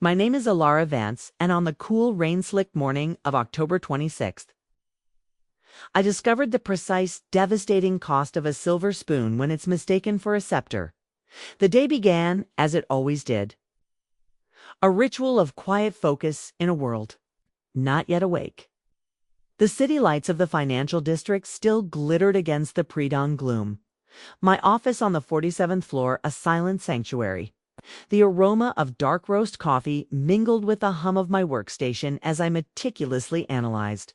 My name is Elara Vance, and on the cool, rain-slicked morning of October 26th, I discovered the precise, devastating cost of a silver spoon when it's mistaken for a scepter. The day began as it always did. A ritual of quiet focus in a world not yet awake. The city lights of the financial district still glittered against the pre-dawn gloom. My office on the 47th floor a silent sanctuary. The aroma of dark roast coffee mingled with the hum of my workstation as I meticulously analyzed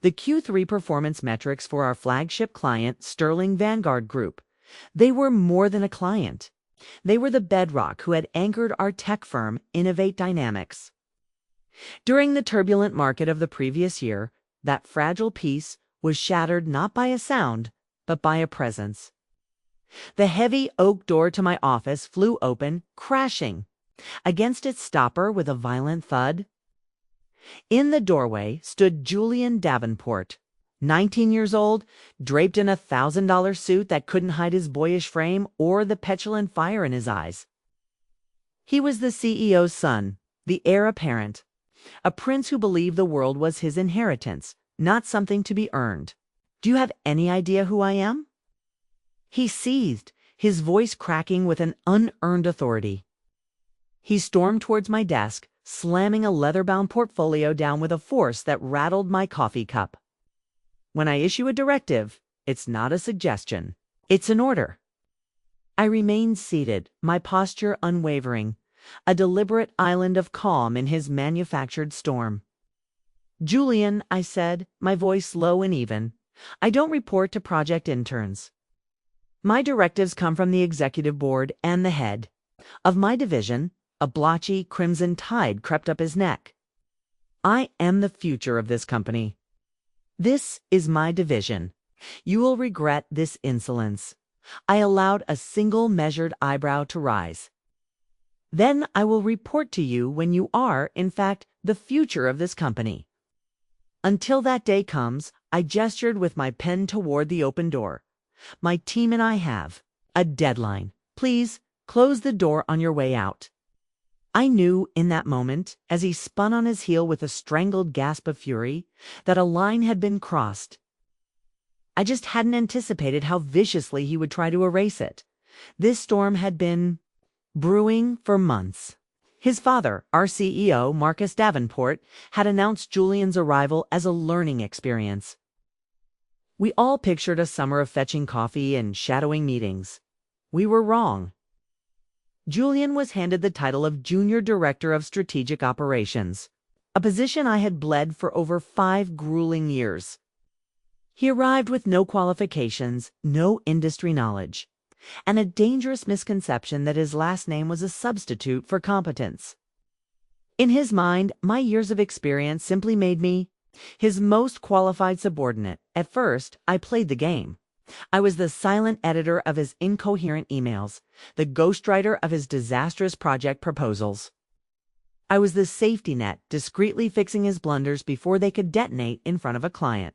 the Q3 performance metrics for our flagship client, Sterling Vanguard Group. They were more than a client. They were the bedrock who had anchored our tech firm, Innovate Dynamics. During the turbulent market of the previous year, that fragile piece was shattered not by a sound, but by a presence. The heavy oak door to my office flew open, crashing against its stopper with a violent thud. In the doorway stood Julian Davenport, 19 years old, draped in a $1,000 suit that couldn't hide his boyish frame or the petulant fire in his eyes. He was the CEO's son, the heir apparent, a prince who believed the world was his inheritance, not something to be earned. Do you have any idea who I am? He seethed, his voice cracking with an unearned authority. He stormed towards my desk, slamming a leather-bound portfolio down with a force that rattled my coffee cup. When I issue a directive, it's not a suggestion. It's an order. I remained seated, my posture unwavering, a deliberate island of calm in his manufactured storm. "Julian," I said, my voice low and even, "I don't report to project interns. My directives come from the executive board and the head of my division." A blotchy crimson tide crept up his neck. "I am the future of this company. This is my division. You will regret this insolence." I allowed a single measured eyebrow to rise. "Then I will report to you when you are, in fact, the future of this company. Until that day comes," I gestured with my pen toward the open door, "my team and I have a deadline. Please close the door on your way out." I knew in that moment, as he spun on his heel with a strangled gasp of fury, that a line had been crossed. I just hadn't anticipated how viciously he would try to erase it. This storm had been brewing for months. His father, our CEO, Marcus Davenport, had announced Julian's arrival as a learning experience. We all pictured a summer of fetching coffee and shadowing meetings. We were wrong. Julian was handed the title of Junior Director of Strategic Operations, a position I had bled for over 5 grueling years. He arrived with no qualifications, no industry knowledge, and a dangerous misconception that his last name was a substitute for competence. In his mind, my years of experience simply made me his most qualified subordinate. At first, I played the game. I was the silent editor of his incoherent emails, the ghostwriter of his disastrous project proposals. I was the safety net, discreetly fixing his blunders before they could detonate in front of a client.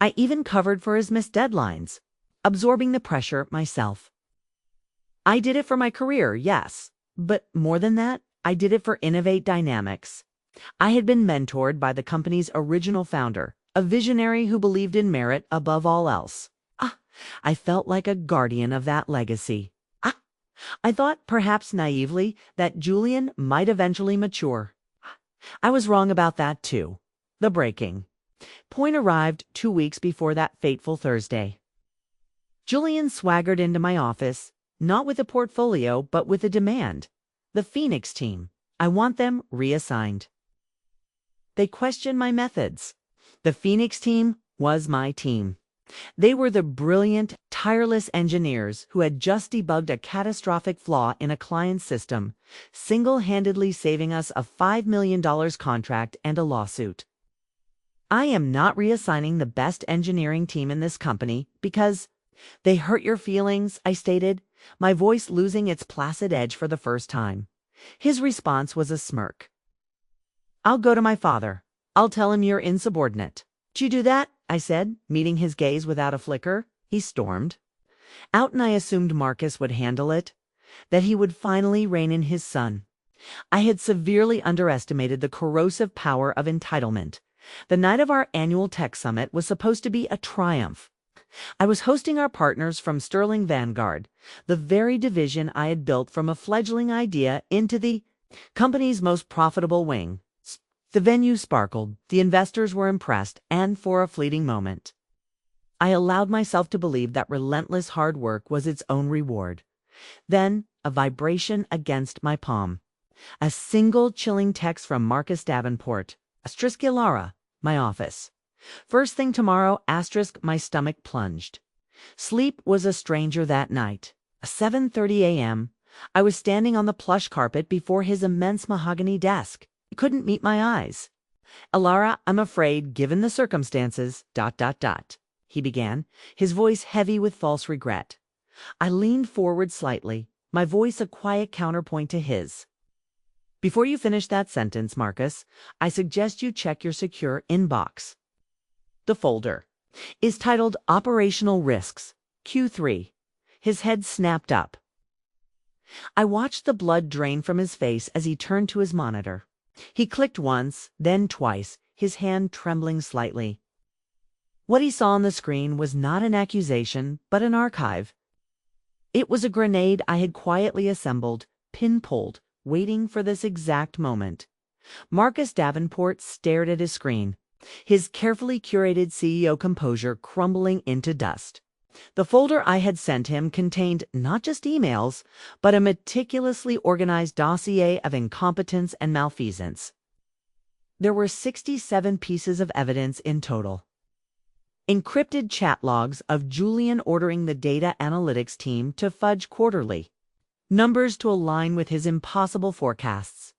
I even covered for his missed deadlines, absorbing the pressure myself. I did it for my career, yes, but more than that, I did it for Innovate Dynamics. I had been mentored by the company's original founder, a visionary who believed in merit above all else. I felt like a guardian of that legacy. I thought, perhaps naively, that Julian might eventually mature. I was wrong about that too. The breaking point arrived 2 weeks before that fateful Thursday. Julian swaggered into my office, not with a portfolio, but with a demand. "The Phoenix team. I want them reassigned." They questioned my methods. The Phoenix team was my team. They were the brilliant, tireless engineers who had just debugged a catastrophic flaw in a client's system, single-handedly saving us a $5 million contract and a lawsuit. "I am not reassigning the best engineering team in this company because they hurt your feelings," I stated, my voice losing its placid edge for the first time. His response was a smirk. "I'll go to my father. I'll tell him you're insubordinate." "Do you do that?" I said, meeting his gaze without a flicker. He stormed out, and I assumed Marcus would handle it, that he would finally rein in his son. I had severely underestimated the corrosive power of entitlement. The night of our annual tech summit was supposed to be a triumph. I was hosting our partners from Sterling Vanguard, the very division I had built from a fledgling idea into the company's most profitable wing. The venue sparkled, the investors were impressed, and for a fleeting moment, I allowed myself to believe that relentless hard work was its own reward. Then, a vibration against my palm. A single chilling text from Marcus Davenport, Elara, my office. First thing tomorrow, my stomach plunged. Sleep was a stranger that night. 7:30 a.m., I was standing on the plush carpet before his immense mahogany desk. He couldn't meet my eyes. Elara, I'm afraid, given the circumstances, ... he began, his voice heavy with false regret. I leaned forward slightly, my voice a quiet counterpoint to his. Before you finish that sentence, Marcus, I suggest you check your secure inbox. The folder is titled Operational Risks, Q3. His head snapped up. I watched the blood drain from his face as he turned to his monitor. He clicked once, then twice, his hand trembling slightly. What he saw on the screen was not an accusation, but an archive. It was a grenade I had quietly assembled, pin-pulled, waiting for this exact moment. Marcus Davenport stared at his screen, his carefully curated CEO composure crumbling into dust. The folder I had sent him contained not just emails, but a meticulously organized dossier of incompetence and malfeasance. There were 67 pieces of evidence in total. Encrypted chat logs of Julian ordering the data analytics team to fudge quarterly numbers to align with his impossible forecasts.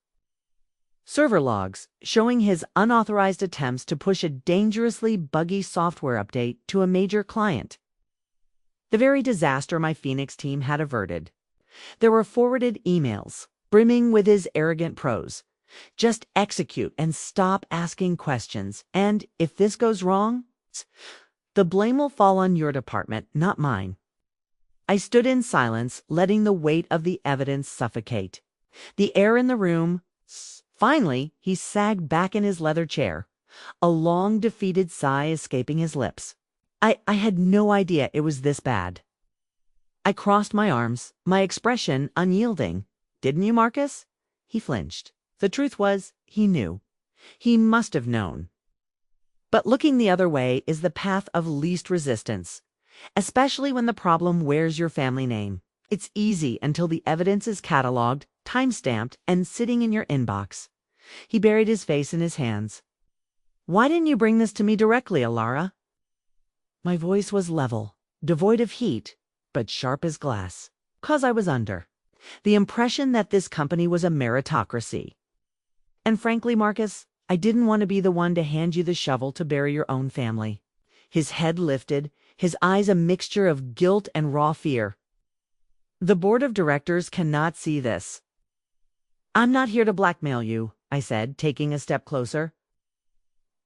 Server logs showing his unauthorized attempts to push a dangerously buggy software update to a major client. The very disaster my Phoenix team had averted. There were forwarded emails, brimming with his arrogant prose. Just execute and stop asking questions, and if this goes wrong, the blame will fall on your department, not mine. I stood in silence, letting the weight of the evidence suffocate. The air in the room. Finally, he sagged back in his leather chair, a long, defeated sigh escaping his lips. I had no idea it was this bad. I crossed my arms, my expression unyielding. Didn't you, Marcus? He flinched. The truth was, he knew. He must have known. But looking the other way is the path of least resistance, especially when the problem wears your family name. It's easy until the evidence is cataloged, time-stamped, and sitting in your inbox. He buried his face in his hands. Why didn't you bring this to me directly, Elara? My voice was level, devoid of heat, but sharp as glass. 'Cause I was under the impression that this company was a meritocracy. And frankly, Marcus, I didn't want to be the one to hand you the shovel to bury your own family. His head lifted, his eyes a mixture of guilt and raw fear. The board of directors cannot see this. I'm not here to blackmail you, I said, taking a step closer.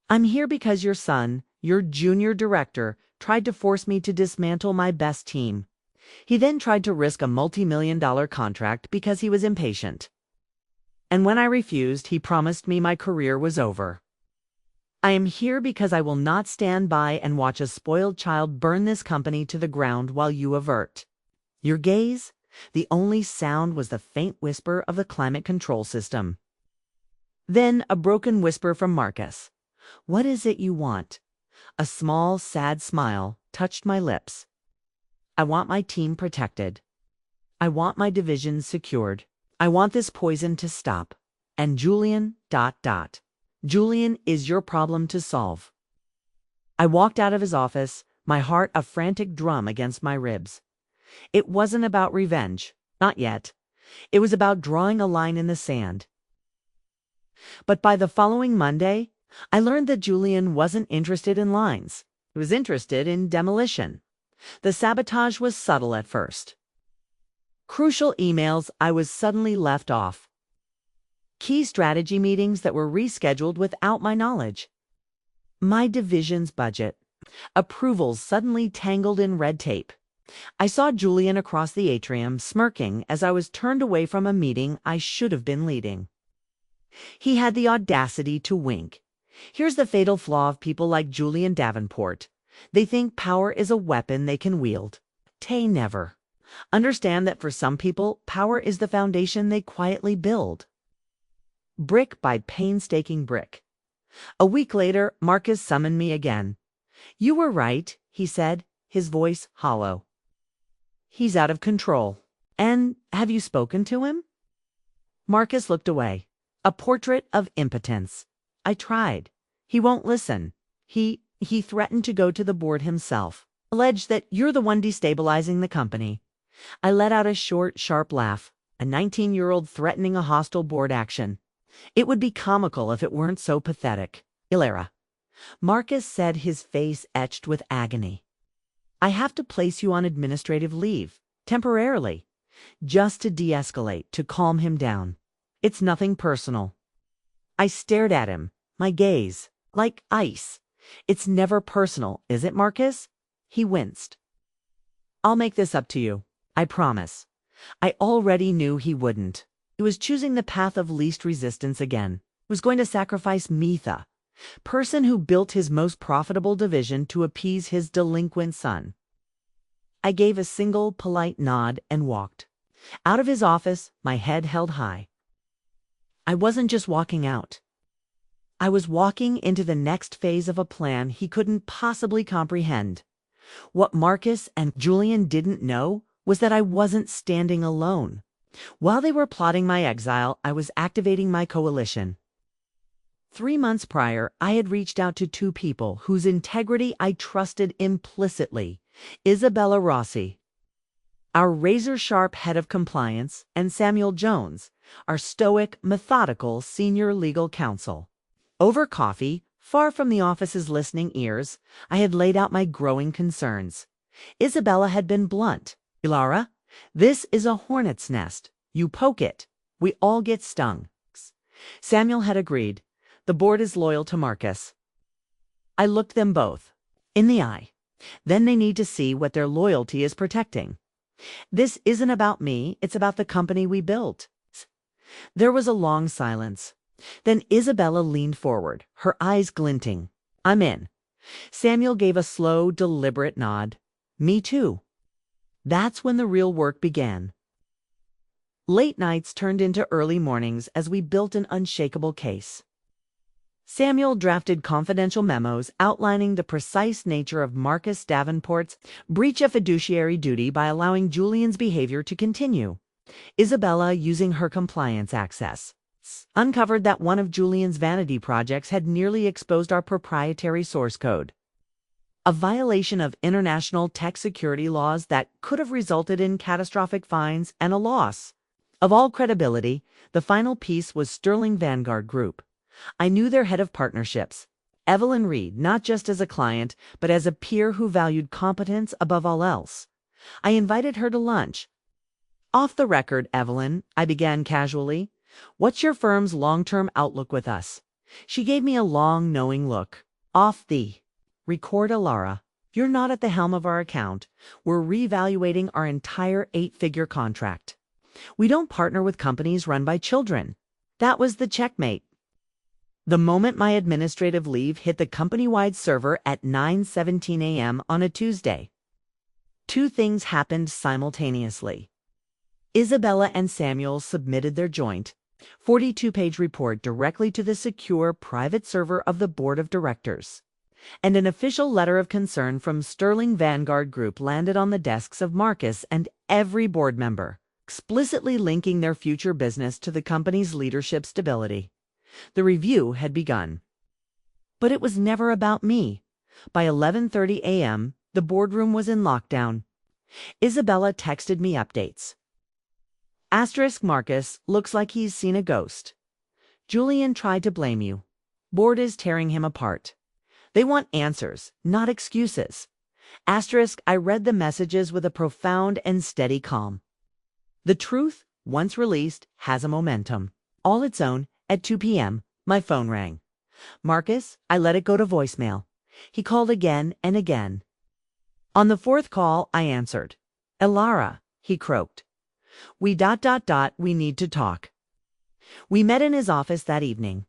I'm here because your son, your junior director, tried to force me to dismantle my best team. He then tried to risk a multi-million-dollar contract because he was impatient. And when I refused, he promised me my career was over. I am here because I will not stand by and watch a spoiled child burn this company to the ground while you avert your gaze. The only sound was the faint whisper of the climate control system. Then a broken whisper from Marcus. What is it you want? A small, sad smile touched my lips. I want my team protected. I want my divisions secured. I want this poison to stop. And Julian, ... Julian is your problem to solve. I walked out of his office, my heart a frantic drum against my ribs. It wasn't about revenge, not yet. It was about drawing a line in the sand. But by the following Monday, I learned that Julian wasn't interested in lines. He was interested in demolition. The sabotage was subtle at first. Crucial emails I was suddenly left off. Key strategy meetings that were rescheduled without my knowledge. My division's budget. Approvals suddenly tangled in red tape. I saw Julian across the atrium, smirking as I was turned away from a meeting I should have been leading. He had the audacity to wink. Here's the fatal flaw of people like Julian Davenport. They think power is a weapon they can wield. They never understand that for some people, power is the foundation they quietly build. Brick by painstaking brick. A week later, Marcus summoned me again. "You were right," he said, his voice hollow. "He's out of control. And have you spoken to him?" Marcus looked away. A portrait of impotence. I tried. He won't listen. He threatened to go to the board himself. Alleged that you're the one destabilizing the company. I let out a short, sharp laugh. A 19-year-old threatening a hostile board action. It would be comical if it weren't so pathetic. "Elara," Marcus said, his face etched with agony, "I have to place you on administrative leave, temporarily, just to de-escalate, to calm him down. It's nothing personal." I stared at him, my gaze like ice. "It's never personal, is it, Marcus?" He winced. "I'll make this up to you, I promise." I already knew he wouldn't. He was choosing the path of least resistance again. He was going to sacrifice Metha, person who built his most profitable division to appease his delinquent son. I gave a single polite nod and walked out of his office, my head held high. I wasn't just walking out. I was walking into the next phase of a plan he couldn't possibly comprehend. What Marcus and Julian didn't know was that I wasn't standing alone. While they were plotting my exile, I was activating my coalition. 3 months prior, I had reached out to 2 people whose integrity I trusted implicitly: Isabella Rossi, our razor-sharp head of compliance, and Samuel Jones, our stoic, methodical senior legal counsel. Over coffee, far from the office's listening ears, I had laid out my growing concerns. Isabella had been blunt. "Elara, this is a hornet's nest. You poke it, we all get stung." Samuel had agreed. The board is loyal to Marcus. I looked them both in the eye. Then they need to see what their loyalty is protecting. This isn't about me, it's about the company we built. There was a long silence. Then Isabella leaned forward, her eyes glinting. "I'm in." Samuel gave a slow, deliberate nod. "Me too." That's when the real work began. Late nights turned into early mornings as we built an unshakable case. Samuel drafted confidential memos outlining the precise nature of Marcus Davenport's breach of fiduciary duty by allowing Julian's behavior to continue. Isabella, using her compliance access, uncovered that one of Julian's vanity projects had nearly exposed our proprietary source code, a violation of international tech security laws that could have resulted in catastrophic fines and a loss of all credibility. The final piece was Sterling Vanguard Group. I knew their head of partnerships, Evelyn Reed, not just as a client, but as a peer who valued competence above all else. I invited her to lunch. "Off the record, Evelyn," I began casually, "what's your firm's long-term outlook with us?" She gave me a long, knowing look. "Off the record, Elara. You're not at the helm of our account. We're reevaluating our entire 8-figure contract. We don't partner with companies run by children." That was the checkmate. The moment my administrative leave hit the company-wide server at 9:17 a.m. on a Tuesday, 2 things happened simultaneously. Isabella and Samuel submitted their joint 42-page report directly to the secure private server of the board of directors, and an official letter of concern from Sterling Vanguard Group landed on the desks of Marcus and every board member, explicitly linking their future business to the company's leadership stability. The review had begun. But it was never about me. By 11:30 a.m., the boardroom was in lockdown. Isabella texted me updates. Asterisk Marcus looks like he's seen a ghost. Julian tried to blame you. Board is tearing him apart. They want answers, not excuses. Asterisk, I read the messages with a profound and steady calm. The truth, once released, has a momentum all its own. At 2 p.m., my phone rang. Marcus, I let it go to voicemail. He called again and again. On the fourth call, I answered. "Elara," he croaked. We need to talk." We met in his office that evening.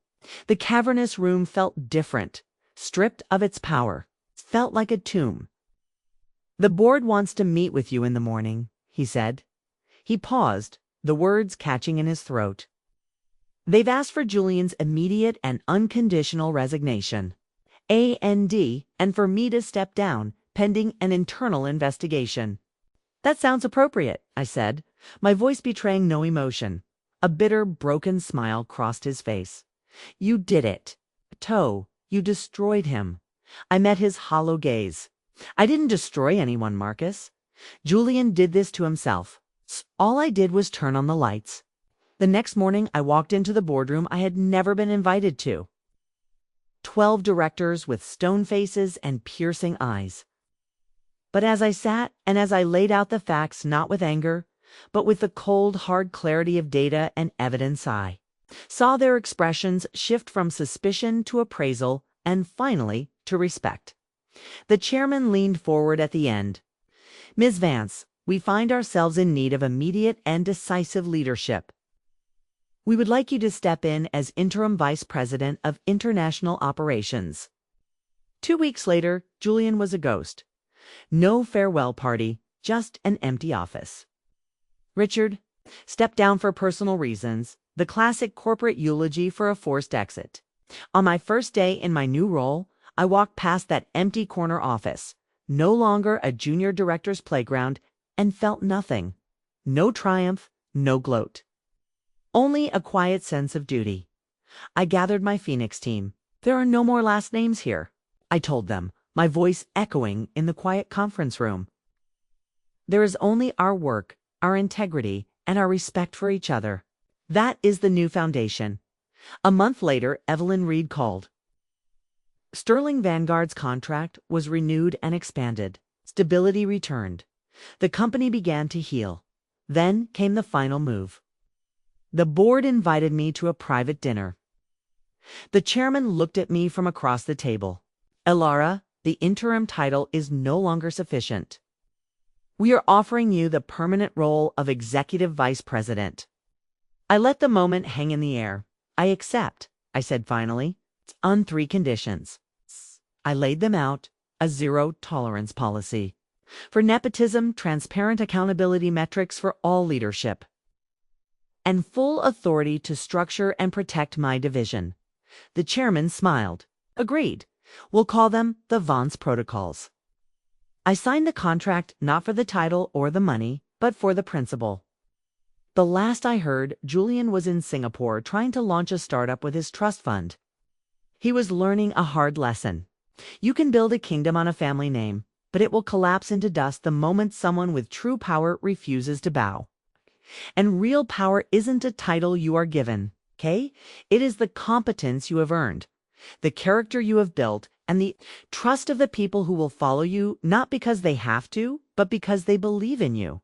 The cavernous room felt different, stripped of its power, felt like a tomb. "The board wants to meet with you in the morning," he said. He paused, the words catching in his throat. "They've asked for Julian's immediate and unconditional resignation, and for me to step down, pending an internal investigation." "That sounds appropriate," I said, my voice betraying no emotion. A bitter, broken smile crossed his face. "You did it. You destroyed him." I met his hollow gaze. "I didn't destroy anyone, Marcus. Julian did this to himself. All I did was turn on the lights." The next morning, I walked into the boardroom I had never been invited to. 12 directors with stone faces and piercing eyes. But as I sat and as I laid out the facts not with anger, but with the cold, hard clarity of data and evidence, I saw their expressions shift from suspicion to appraisal and finally to respect. The chairman leaned forward at the end. "Ms. Vance, we find ourselves in need of immediate and decisive leadership. We would like you to step in as interim vice president of international operations." 2 weeks later, Julian was a ghost. No farewell party, just an empty office. "Richard, stepped down for personal reasons," the classic corporate eulogy for a forced exit. On my first day in my new role, I walked past that empty corner office, no longer a junior director's playground, and felt nothing. No triumph, no gloat. Only a quiet sense of duty. I gathered my Phoenix team. "There are no more last names here," I told them, my voice echoing in the quiet conference room. "There is only our work, our integrity, and our respect for each other. That is the new foundation." A month later, Evelyn Reed called. Sterling Vanguard's contract was renewed and expanded. Stability returned. The company began to heal. Then came the final move. The board invited me to a private dinner. The chairman looked at me from across the table. "Elara, the interim title is no longer sufficient. We are offering you the permanent role of executive vice president." I let the moment hang in the air. "I accept," I said finally, "on 3 conditions." I laid them out: a zero-tolerance policy for nepotism, transparent accountability metrics for all leadership, and full authority to structure and protect my division. The chairman smiled. "Agreed. We'll call them the Vance Protocols." I signed the contract not for the title or the money, but for the principle. The last I heard, Julian was in Singapore trying to launch a startup with his trust fund. He was learning a hard lesson. You can build a kingdom on a family name, but it will collapse into dust the moment someone with true power refuses to bow. And real power isn't a title you are given, okay? It is the competence you have earned, the character you have built, and the trust of the people who will follow you, not because they have to, but because they believe in you.